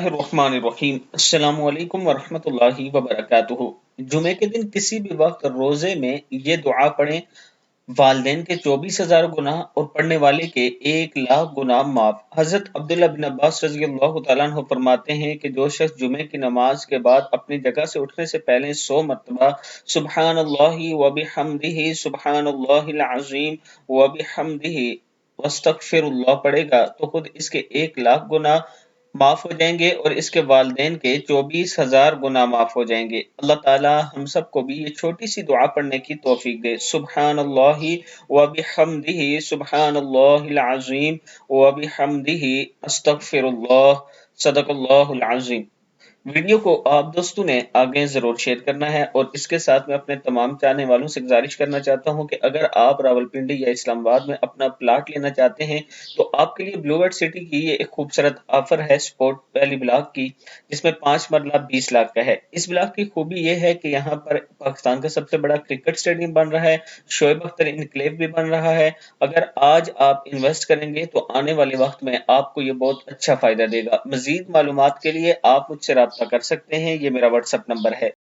बिस्मिल्लाहिर्रहमानिर्रहीम। अस्सलाम वालेकुम वरहमतुल्लाहि वबरकातुहू। जुमे के दिन किसी भी वक्त रोजे में ये दुआ पढ़ें, वालदैन के 24,000 गुनाह और पढ़ने वाले के 1,00,000 गुनाह माफ। हजरत अब्दुल्ला बिन अब्बास रज़ी अल्लाह तआला अन्हु फरमाते हैं कि जो शख्स जुमे की नमाज के बाद अपनी जगह से उठने से पहले 100 मरतबा सुब्हानल्लाहि व बिहम्दिही सुब्हानल्लाहिल अज़ीम व बिहम्दिही वस्तगफिरुल्लाह पढ़ेगा तो खुद इसके 1,00,000 गुनाह माफ हो जाएंगे और इसके वालिदैन के 24,000 गुनाह माफ हो जाएंगे। अल्लाह ताला हम सबको भी ये छोटी सी दुआ पढ़ने की तौफीक दे। सुब्हानल्लाहि व बिहम्दिही सुब्हानल्लाहिल अज़ीम व बिहम्दिही अस्तगफिरुल्लाह। सदकल्लाहुल अज़ीम। वीडियो को आप दोस्तों ने आगे जरूर शेयर करना है और इसके साथ मैं अपने तमाम चाहने वालों से गुजारिश करना चाहता हूं कि अगर आप रावलपिंडी या इस्लामाबाद में अपना प्लाट लेना चाहते हैं तो आपके लिए ब्लूवर्ड सिटी की ये एक खूबसूरत ऑफर है स्पॉट वैली ब्लॉक की, जिसमें 5 मरला 20 लाख का है। इस ब्लॉक की खूबी ये है कि यहाँ पर पाकिस्तान का सबसे बड़ा क्रिकेट स्टेडियम बन रहा है, शोएब अख्तर इनक्लेव भी बन रहा है। अगर आज आप इन्वेस्ट करेंगे तो आने वाले वक्त में आपको ये बहुत अच्छा फायदा देगा। मजीद मालूमात के लिए आप मुझसे राब्ता कर सकते हैं। ये मेरा व्हाट्सएप नंबर है।